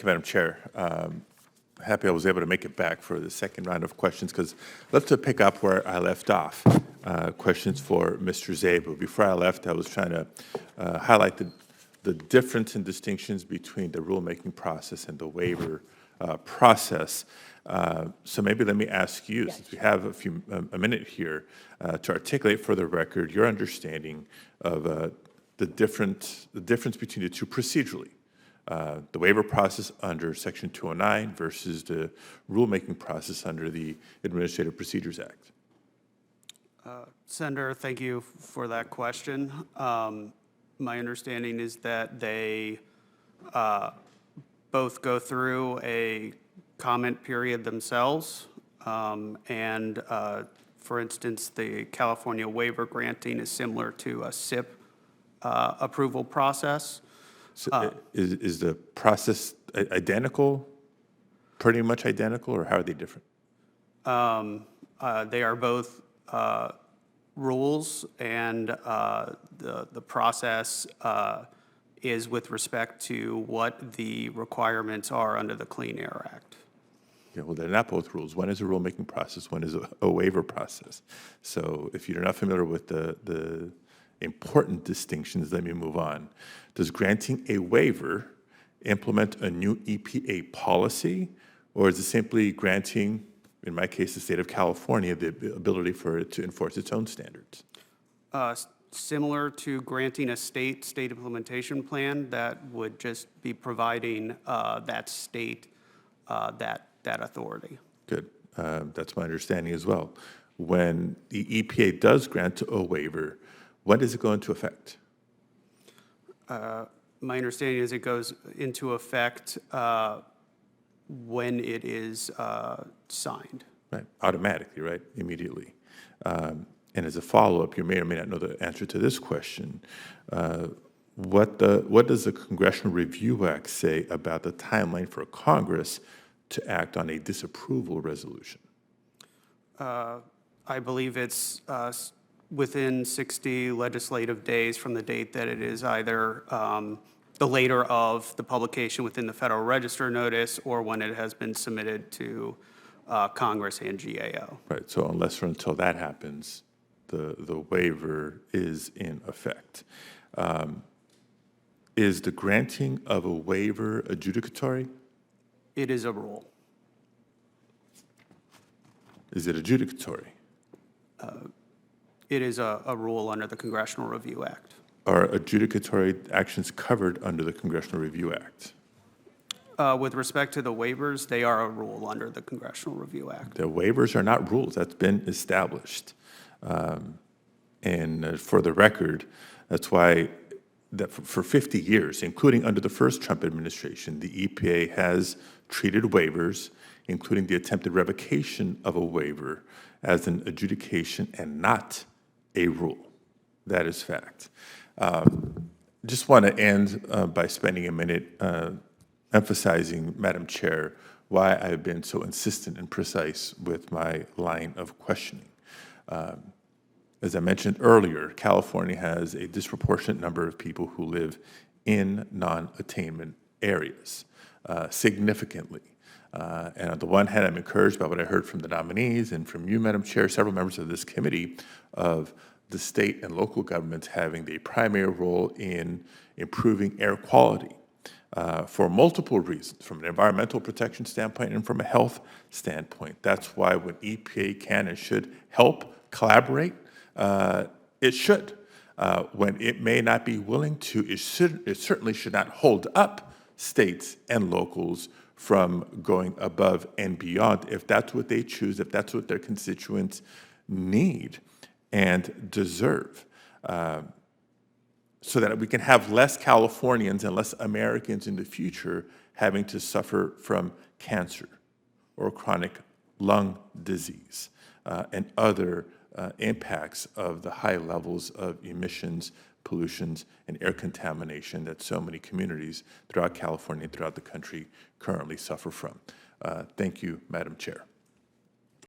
Thank you, Madam Chair. Happy I was able to make it back for the second round of questions because I'd love to pick up where I left off. Questions for Mr. Szabo. Before I left, I was trying to highlight the difference and distinctions between the rulemaking process and the waiver process. So maybe let me ask you, since we have a minute here, to articulate for the record your understanding of the difference between the two procedurally. The waiver process under Section 209 versus the rulemaking process under the Administrative Procedures Act. Senator, thank you for that question. My understanding is that they both go through a comment period themselves. And for instance, the California waiver granting is similar to a SIP approval process. So is the process identical, pretty much identical, or how are they different? They are both rules, and the process is with respect to what the requirements are under the Clean Air Act. Yeah, well, they're not both rules. One is a rulemaking process, one is a waiver process. So if you're not familiar with the important distinctions, let me move on. Does granting a waiver implement a new EPA policy, or is it simply granting, in my case, the state of California, the ability for it to enforce its own standards? Similar to granting a state implementation plan, that would just be providing that state that authority. Good. That's my understanding as well. When the EPA does grant a waiver, when does it go into effect? My understanding is it goes into effect when it is signed. Right, automatically, right, immediately. And as a follow-up, you may or may not know the answer to this question. What does the Congressional Review Act say about the timeline for Congress to act on a disapproval resolution? I believe it's within 60 legislative days from the date that it is either the later of the publication within the Federal Register notice or when it has been submitted to Congress and GAO. Right, so unless or until that happens, the waiver is in effect. Is the granting of a waiver adjudicatory? It is a rule. Is it adjudicatory? It is a rule under the Congressional Review Act. Are adjudicatory actions covered under the Congressional Review Act? With respect to the waivers, they are a rule under the Congressional Review Act. The waivers are not rules. That's been established. And for the record, that's why that for 50 years, including under the first Trump administration, the EPA has treated waivers, including the attempted revocation of a waiver, as an adjudication and not a rule. That is fact. Just want to end by spending a minute emphasizing, Madam Chair, why I've been so insistent and precise with my line of questioning. As I mentioned earlier, California has a disproportionate number of people who live in non-attainment areas, significantly. And on the one hand, I'm encouraged by what I heard from the nominees and from you, Madam Chair, several members of this committee, of the state and local governments having the primary role in improving air quality for multiple reasons, from an environmental protection standpoint and from a health standpoint. That's why when EPA can and should help collaborate, it should. When it may not be willing to, it certainly should not hold up states and locals from going above and beyond if that's what they choose, if that's what their constituents need and deserve, so that we can have less Californians and less Americans in the future having to suffer from cancer or chronic lung disease and other impacts of the high levels of emissions, pollutions, and air contamination that so many communities throughout California and throughout the country currently suffer from. Thank you, Madam Chair.